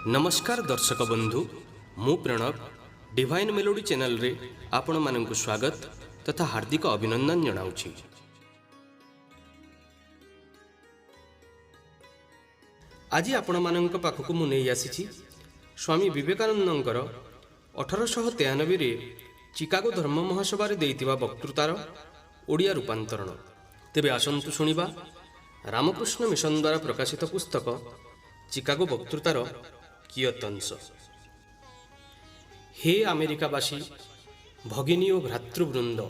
नमस्कार दर्शक बंधु मु प्रणव डिवाइन मेलोडी चैनल रे आपण मानकु स्वागत तथा हार्दिक अभिनंदन जनाउछि। आज आपण मानक पाखकु मु नै आसीछि स्वामी विवेकानंदंकर 1893 रे चिकागो धर्म महासभा रे देइतिबा वक्तृतार ओडिया रूपांतरण। तेबे आसंतु सुनिबा रामकृष्ण मिशन द्वारा प्रकाशित पुस्तक चिकागो वक्तृतार कियत अंश। हे अमेरिकावासी भगिनी और भ्रातृवृंद,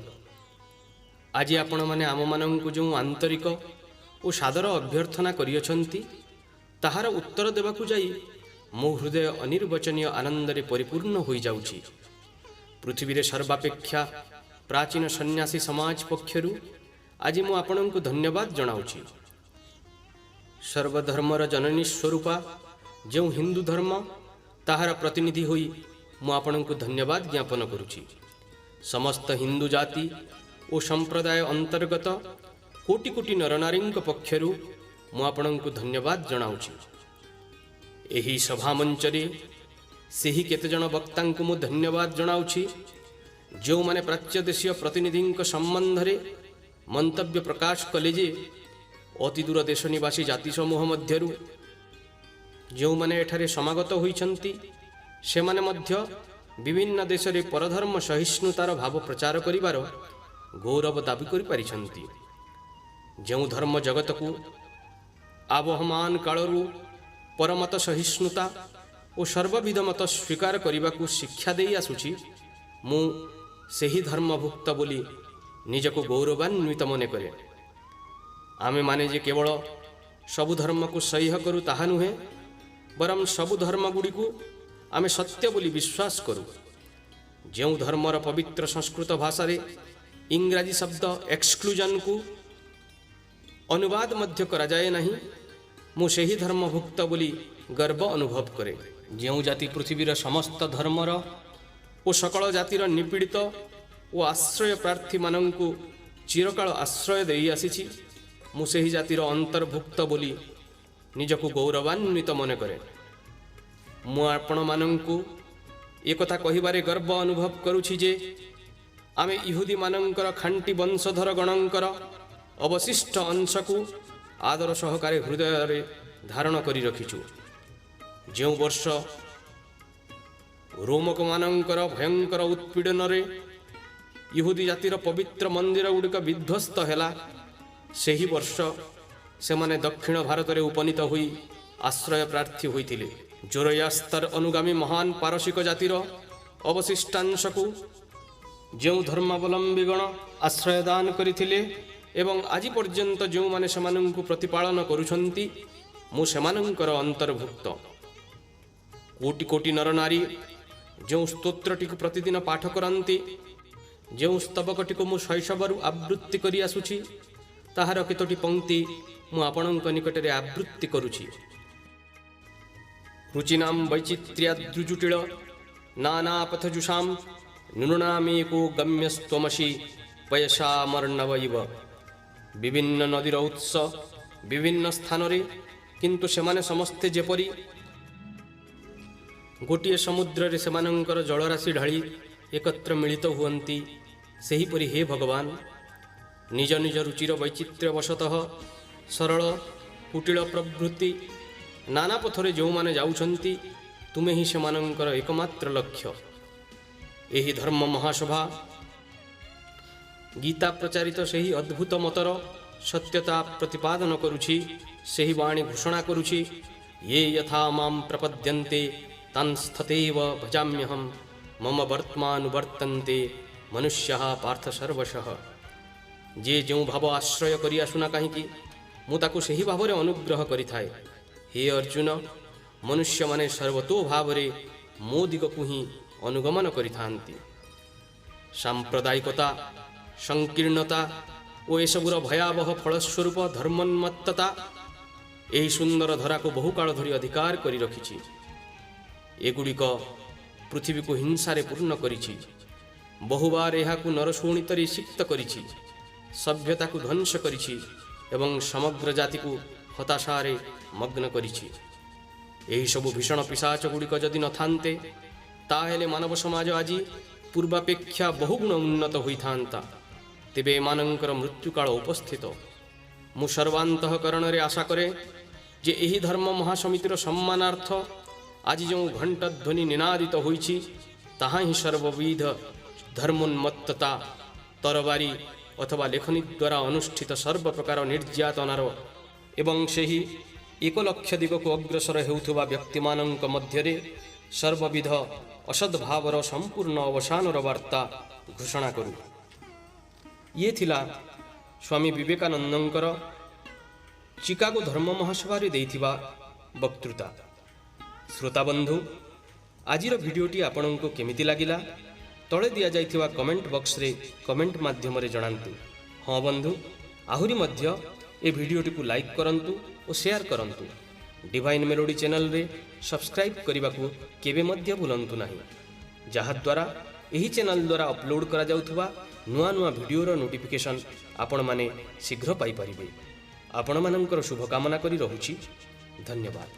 आज आपण माने आम मानंकु जो आंतरिक और सादर अभ्यर्थना करियछंती ताहार उत्तर देबाकु जाई मो हृदय अनिर्वचनीय आनंद रे परिपूर्ण होई जाउछि। पृथ्वी रे सर्वापेक्षा प्राचीन सन्यासी समाज पक्षरु आज मु आपणंकु धन्यवाद जनाउछि। सर्वधर्मर जननी स्वरूपा जो हिंदू धर्म ताहार प्रतिनिधि होई मु आपणंकु धन्यवाद ज्ञापन करुछि। समस्त हिंदू जाति और संप्रदाय अंतर्गत कोटि कोटि नरनारींक पक्षरु मु आपणंकु धन्यवाद जनाउछि। एही सभा मंचरे सेही केतेजण वक्तांकु मु धन्यवाद जनाउछि जो माने प्राच्य देशीय प्रतिनिधिंक संबंध रे मंतव्य प्रकाश कले जे अति दूर देश निवासी जाति समूह मध्यरु जो माने एठारे समागत होइछंती से माने मध्य विभिन्न देश रे परधर्म सहिष्णुतार भाव प्रचार करिवार गौरव दाबी करि पारिछंती। जो धर्म जगत को आबहमान कालरू परमत सहिष्णुता और सर्वविध मत स्वीकार करने को शिक्षा दे आसुची मु सेही धर्मभुक्त बोली निजको गौरवान्वित मने करे। आमे माने जे केवल सबु धर्म को सह्य करू ताहा नुहे, बरम सबु धर्म गुड़ी को आमे सत्य बोली विश्वास करू। जो धर्मर पवित्र संस्कृत भाषा रे इंग्राजी शब्द एक्सक्लूजन को अनुवाद मध्य करा जाए नहीं, मु सेही धर्मभुक्त बोली गर्व अनुभव करे। जो जाति पृथ्वीर समस्त धर्मर और सकल जातिर निपीड़ित और आश्रय प्रार्थी मानंकु चिरकाल आश्रय देई आसीछि, मु सेही जातिर अंतर्भुक्त बोली निजको गौरवान्वित मने करे। मु आपण मानंकु एकथा कहिबारे गर्व अनुभव करुछि जे आमे इहुदी मानंकर खांटी वंशधर गणंकर अवशिष्ट अंश को आदर सहकारे हृदय रे धारण करी रखिछु। जो वर्ष रोमक मानंकर भयंकर उत्पीड़न रे इहुदी जातिर पवित्र मंदिर गुड़िक विध्वस्त हैला, सेही वर्ष से माने दक्षिण भारत रे उपनीत हुई आश्रय प्रार्थी होइथिले। जोरयास्तर अनुगामी महान पारसिक जातिर अवशिष्टांश को जो धर्मावलंबीगण आश्रयदान करिथिले एवं आज पर्यंत जो माने समानंकु प्रतिपालन करुछंती मु सेमानंकर अंतर्भुक्त। कोटि कोटि नरनारी जो स्तोत्रटी को प्रतिदिन पाठ करती, जो स्तबकटी को मु शैशवरु आवृत्ति करी आसुछि ताहार केतोटी पंक्ति मु आपणंक निकटरे आवृत्ति करुछि। रुचिनां वैचित्र्याद्रुजुटिल नानापथजुषां नृणामेको गम्यस्त्वमसि पयसामर्णव इव। विभिन्न नदीर उत्स विभिन्न स्थान रे किंतु सेमाने समस्ते जेपरी गोटिए समुद्र रे सेमानंकर जलराशि ढाली एकत्र मिलित हुअंती, सेहीपरि हे भगवान निज निज रुचिर वैचित्र्य वशतः सरल कुटिल प्रवृत्ति नाना पथरे जो माने जाउछंती तुमे ही सेमानंकर एकमात्र लक्ष्य। एही धर्म महासभा गीता प्रचारित सेही अद्भुत मतर सत्यता प्रतिपादन करुछि, सेही वाणी घोषणा करुछि ये यथा मां प्रपद्यन्ते तंस्तथैव भजाम्यहं मम वर्त्मानुवर्तन्ते मनुष्यः पार्थ सर्वशः। जे जो भाव आश्रय करि आसुना कहीं मु ताकु सेही भाव रे अनुग्रह करिथाए। हे अर्जुन, मनुष्य माने सर्वतो भाव रे मो दिगकु ही अनुगमन करिथांती। सांप्रदायिकता संकीर्णता और एसबुर भयावह फलस्वरूप धर्मोन्मत्तता यही सुंदर धरा को बहुकाल धरी अधिकार करी रखिछि। एगुड़िक पृथ्वी को हिंसारे पूर्ण करिछि, बहुबार एहाकु नरशोणितरे सिक्त करिछि, सभ्यता को ध्वंस करिछि एवं समग्र जाति को हताशारे मग्न करिछि। ଏହି ସବୁ ଭୀଷଣ ପିଶାଚ ଗୁଡ଼ିକ ଯଦି ନଥାନ୍ତେ ତାହେଲେ ମାନବ ସମାଜ ଆଜି ପୂର୍ବାପେକ୍ଷା ବହୁଗୁଣ ଉନ୍ନତ ହୋଇଥାନ୍ତା। ତେବେ ଏମାନଙ୍କର ମୃତ୍ୟୁକାଳ ଉପସ୍ଥିତ। ମୁଁ ସର୍ବାନ୍ତଃକରଣରେ ଆଶା କରେ ଯେ ଏହି ଧର୍ମ ମହାସମିତିର ସମ୍ମାନାର୍ଥ ଆଜି ଯେଉଁ ଘଣ୍ଟଧ୍ୱନି ନିନାଦିତ ହୋଇଛି ତାହା ହିଁ ସର୍ବବିଧ ଧର୍ମୋନ୍ମତ୍ତତା ତରବାରୀ ଅଥବା ଲେଖନୀ ଦ୍ୱାରା ଅନୁଷ୍ଠିତ ସର୍ବପ୍ରକାର ନିର୍ଯାତନାର ଏବଂ ସେହି 1 ଲକ୍ଷ ଦିଗକୁ ଅଗ୍ରସର ହେଉଥିବା ବ୍ୟକ୍ତିମାନଙ୍କ ମଧ୍ୟରେ ସର୍ବବିଧ ଅସଦ୍ଭାବର ସମ୍ପୂର୍ଣ୍ଣ ଅବସାନର ବାର୍ତ୍ତା ଘୋଷଣା କରୁ। ଇଏ ଥିଲା ସ୍ୱାମୀ ବିବେକାନନ୍ଦଙ୍କର ଚିକାଗୋ ଧର୍ମ ମହାସଭାରେ ଦେଇଥିବା ବକ୍ତୃତା। ଶ୍ରୋତାବନ୍ଧୁ, ଆଜିର ଭିଡ଼ିଓଟି ଆପଣଙ୍କୁ କେମିତି ଲାଗିଲା ତଳେ ଦିଆଯାଇଥିବା କମେଣ୍ଟ ବକ୍ସରେ କମେଣ୍ଟ ମାଧ୍ୟମରେ ଜଣାନ୍ତୁ। ହଁ ବନ୍ଧୁ, ଆହୁରି ମଧ୍ୟ ଏ ଭିଡ଼ିଓଟିକୁ ଲାଇକ୍ କରନ୍ତୁ ଓ ସେୟାର କରନ୍ତୁ। ଡିଭାଇନ୍ ମେଲୋଡି ଚ୍ୟାନେଲରେ ସବସ୍କ୍ରାଇବ୍ କରିବାକୁ କେବେ ମଧ୍ୟ ଭୁଲନ୍ତୁ ନାହିଁ, ଯାହାଦ୍ୱାରା ଏହି ଚ୍ୟାନେଲ ଦ୍ୱାରା ଅପଲୋଡ଼ କରାଯାଉଥିବା ନୂଆ ନୂଆ ଭିଡ଼ିଓର ନୋଟିଫିକେସନ୍ ଆପଣମାନେ ଶୀଘ୍ର ପାଇପାରିବେ। ଆପଣମାନଙ୍କର ଶୁଭକାମନା କରି ରହୁଛି। ଧନ୍ୟବାଦ।